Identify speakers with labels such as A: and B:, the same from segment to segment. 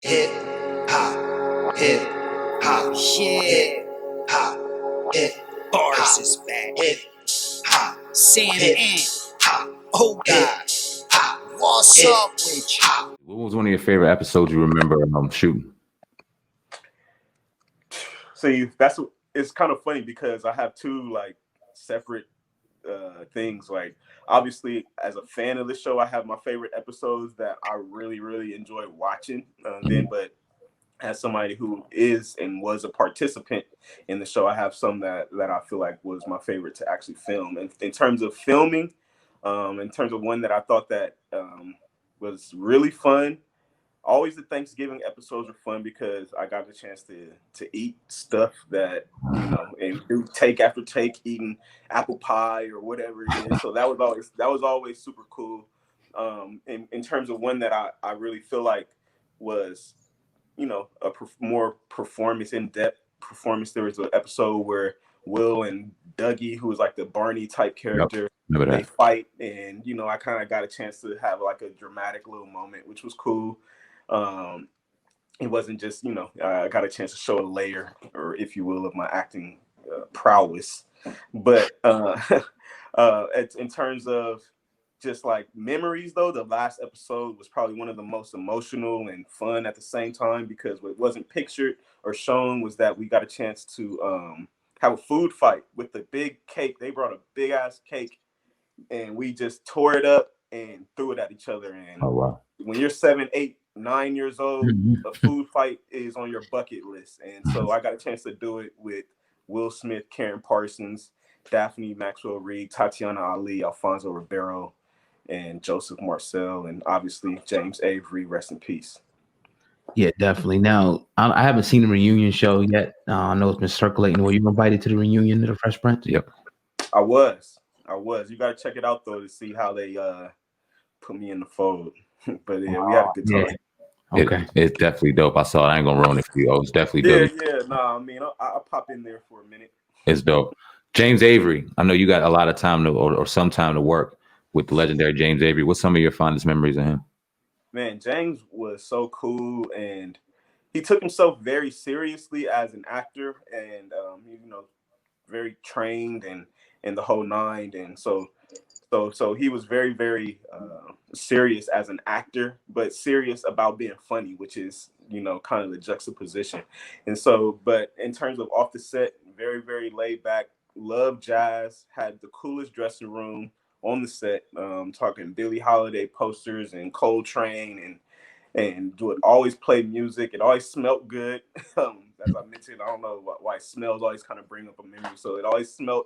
A: hip hop, hip hop, hip hop, hip bars is back. Hip hop, SamAnt O'God. What's up with you?
B: What was one of your favorite episodes you remember shooting?
C: See, it's kind of funny because I have two like separate things. Like obviously, as a fan of the show, I have my favorite episodes that I really enjoy watching. But as somebody who is and was a participant in the show, I have some that I feel like was my favorite to actually film. And in terms of filming, in terms of one that I thought that was really fun. Always the Thanksgiving episodes are fun because I got the chance to eat stuff that, and do take after take, eating apple pie or whatever it is. So that was always super cool. In terms of one that I really feel like was, a more performance, in-depth performance. There was an episode where Will and Dougie, who was like the Barney type character, they fight, and I kind of got a chance to have like a dramatic little moment, which was cool. It wasn't just, I got a chance to show a layer, or if you will, of my acting prowess. But in terms of just like memories, though, the last episode was probably one of the most emotional and fun at the same time, because what wasn't pictured or shown was that we got a chance to have a food fight with the big cake. They brought a big ass cake, and we just tore it up and threw it at each other. And
B: oh, wow.
C: When you're 7, 8, 9 years old, a food fight is on your bucket list. And so I got a chance to do it with Will Smith, Karen Parsons, Daphne Maxwell Reid, Tatiana Ali, Alfonso Ribeiro, and Joseph Marcel, and obviously James Avery, rest in peace.
D: Yeah, definitely. Now, I haven't seen the reunion show yet. I know it's been circulating. Were you invited to the reunion of the Fresh Prince?
B: Yep.
C: I was. You got to check it out, though, to see how they put me in the fold. But yeah, we had a good time.
D: Yeah. Okay.
B: It's definitely dope. I saw it. I ain't gonna ruin it for you. It's definitely dope.
C: Yeah. Nah, I mean, I'll pop in there for a minute.
B: It's dope. James Avery. I know you got a lot of time or some time to work with the legendary James Avery. What's some of your fondest memories of him?
C: Man, James was so cool, and he took himself very seriously as an actor, and very trained and the whole nine. And so he was very serious as an actor, but serious about being funny, which is kind of the juxtaposition. And so, but in terms of off the set, very laid back, loved jazz, had the coolest dressing room on the set, talking Billie Holiday posters and Coltrane, and would always play music. It always smelled good. As I mentioned, I don't know why smells always kind of bring up a memory. So it always smelled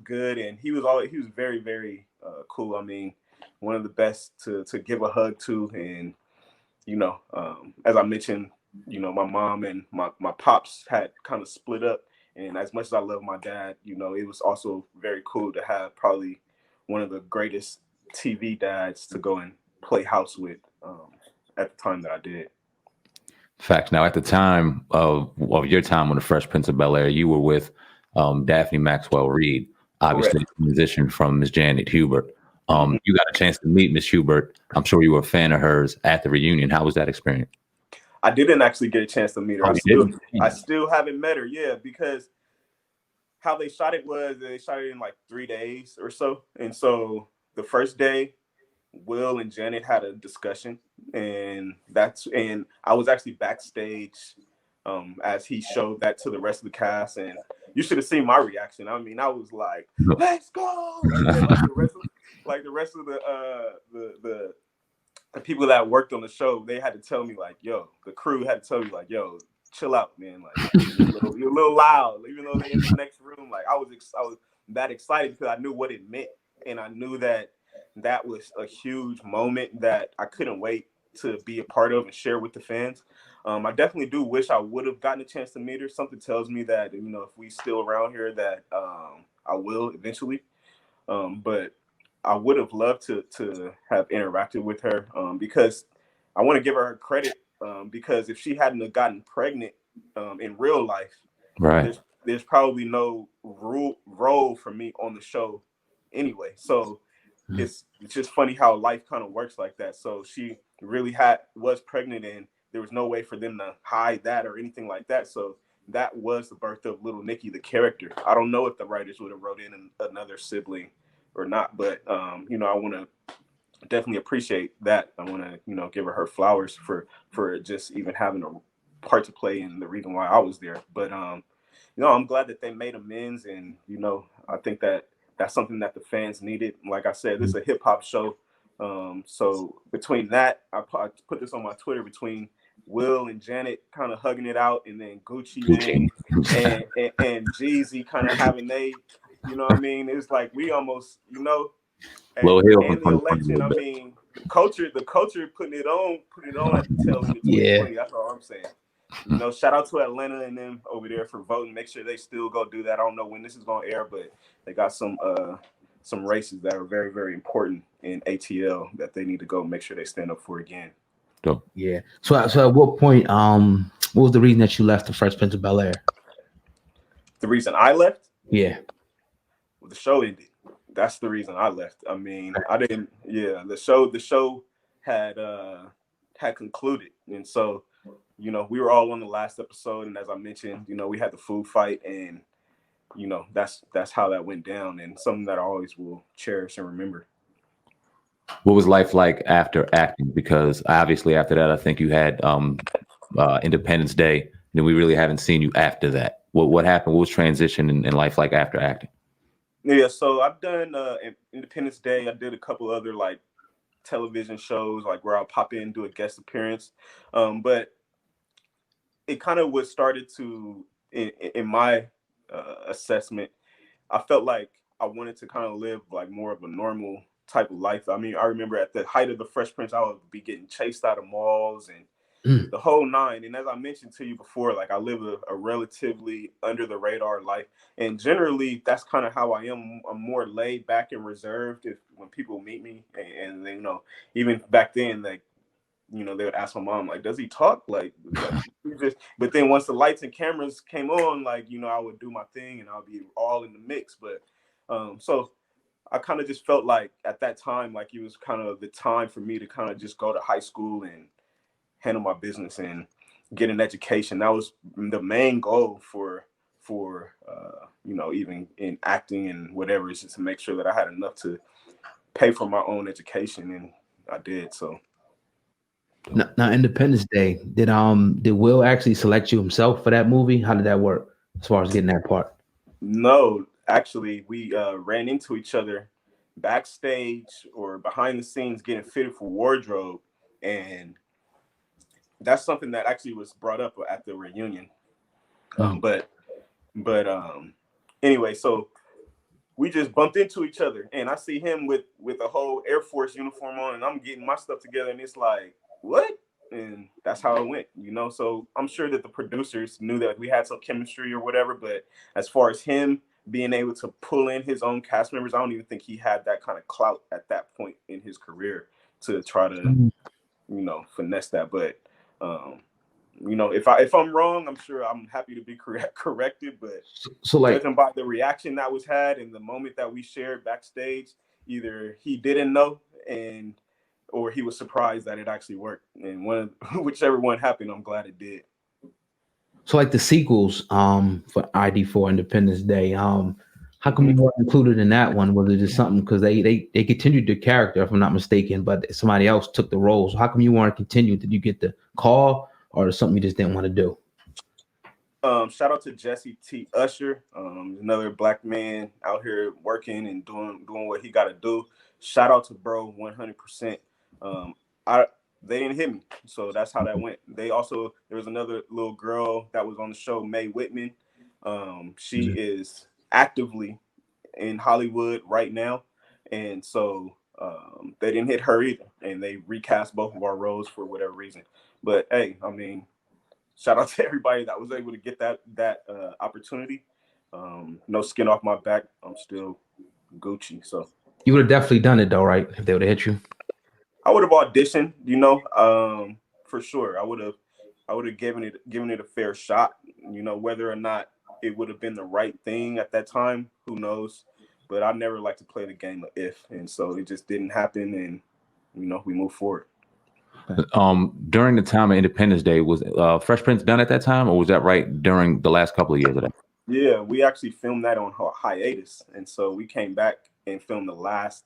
C: good, and he was very cool. I mean, one of the best to give a hug to. And as I mentioned, my mom and my pops had kind of split up, and as much as I love my dad, it was also very cool to have probably one of the greatest TV dads to go and play house with at the time that I did.
B: Facts. Now, at the time of your time on the Fresh Prince of Bel-Air, you were with Daphne Maxwell Reid, obviously musician from Miss Janet Hubert. You got a chance to meet Miss Hubert. I'm sure you were a fan of hers at the reunion. How was that experience?
C: I didn't actually get a chance to meet her.
B: Oh,
C: I still haven't met her. Yeah, because how they shot it was they shot it in like 3 days or so. And so the first day, Will and Janet had a discussion, and I was actually backstage as he showed that to the rest of the cast, and you should have seen my reaction. I mean, I was like, "Let's go!" Like the rest of the people that worked on the show, they had to tell me like, "Yo," the crew had to tell me like, "Yo, chill out, man. Like you're a little loud." Even though they're in the next room, like I was that excited because I knew what it meant, and I knew that was a huge moment that I couldn't wait to be a part of and share with the fans. I definitely do wish I would have gotten a chance to meet her. Something tells me that if we still around here, that I will eventually. But I would have loved to have interacted with her because I want to give her credit because if she hadn't have gotten pregnant in real life,
B: right,
C: there's probably no role for me on the show anyway. So it's just funny how life kind of works like that. So she really was pregnant, and there was no way for them to hide that or anything like that. So that was the birth of Little Nicky, the character. I don't know if the writers would have wrote in another sibling or not, but I want to definitely appreciate that. I want to give her flowers for just even having a part to play in the reason why I was there. But I'm glad that they made amends, and I think that that's something that the fans needed. Like I said, this is a hip hop show. So between that, I put this on my Twitter, between Will and Janet kind of hugging it out, and then Gucci and Jeezy kind of having they, what I mean? It was like we almost, and the election. I mean, the culture putting it on at the tail end of 2020. That's all I'm saying. Shout out to Atlanta and them over there for voting. Make sure they still go do that. I don't know when this is going to air, but they got some races that are very, very important in ATL that they need to go make sure they stand up for again.
B: Dope.
D: Yeah. So at what point, what was the reason that you left the Fresh Prince of Bel-Air?
C: The reason I left?
D: Yeah.
C: Well, the show ended. That's the reason I left. I mean, I didn't. Yeah, the show had concluded, and so we were all on the last episode, and as I mentioned, we had the food fight, and that's how that went down, and something that I always will cherish and remember.
B: What was life like after acting? Because obviously after that, I think you had Independence Day. Then we really haven't seen you after that. What happened? What was transition in life like after acting?
C: Yeah, so I've done Independence Day. I did a couple other like television shows, like where I'll pop in and do a guest appearance. But it kind of was started to, in my assessment, I felt like I wanted to kind of live like more of a normal type of life. I mean, I remember at the height of the Fresh Prince, I would be getting chased out of malls and the whole nine. And as I mentioned to you before, like I live a relatively under the radar life. And generally, that's kind of how I am. I'm more laid back and reserved when people meet me. And then, even back then, like, they would ask my mom, like, does he talk? Like but then once the lights and cameras came on, like, I would do my thing and I'll be all in the mix. But so I kind of just felt like at that time, like it was kind of the time for me to kind of just go to high school and handle my business and get an education. That was the main goal for even in acting and whatever, is just to make sure that I had enough to pay for my own education, and I did. So
D: now Independence Day, did Will actually select you himself for that movie? How did that work as far as getting that part?
C: No, actually, we ran into each other backstage or behind the scenes getting fitted for wardrobe, and that's something that actually was brought up at the reunion. But anyway, so we just bumped into each other, and I see him with a whole Air Force uniform on, and I'm getting my stuff together, and it's like, what? And that's how it went, So I'm sure that the producers knew that we had some chemistry or whatever, but as far as him being able to pull in his own cast members, I don't even think he had that kind of clout at that point in his career to try to, finesse that. But if I'm wrong, I'm sure I'm happy to be corrected. But
D: so like,
C: judging by the reaction that was had in the moment that we shared backstage, either he didn't know or he was surprised that it actually worked. And whichever one happened, I'm glad it did.
D: So like the sequels for ID4 Independence Day, how come you weren't included in that one? Was it just something because they continued the character, if I'm not mistaken, but somebody else took the role? So how come you weren't continued? Did you get the call, or something you just didn't want to do?
C: Shout out to Jesse T. Usher, another black man out here working and doing what he got to do. Shout out to bro, 100%. They didn't hit me, so that's how that went. There was another little girl that was on the show, Mae Whitman. She is actively in Hollywood right now, and so they didn't hit her either, and they recast both of our roles for whatever reason. But hey, I mean, shout out to everybody that was able to get that opportunity. No skin off my back. I'm still Gucci. So
D: you would have definitely done it though, right? If they would have hit you.
C: I would have auditioned, for sure. I would have given it a fair shot. Whether or not it would have been the right thing at that time, who knows? But I never like to play the game of if, and so it just didn't happen, and we move forward.
B: During the time of Independence Day, was Fresh Prince done at that time, or was that right during the last couple of years of that?
C: Yeah, we actually filmed that on hiatus, and so we came back and filmed the last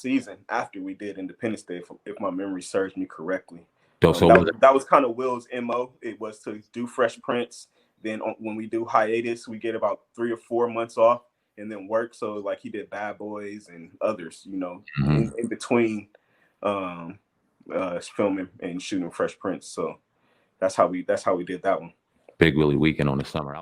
C: season after we did Independence Day, if my memory serves me correctly. That was kind of Will's MO. It was to do Fresh Prince. Then when we do hiatus, we get about 3 or 4 months off and then work. So like he did Bad Boys and others, you know, in between filming and shooting Fresh Prince. So that's how we did that one.
B: Big Willie weekend on the summer.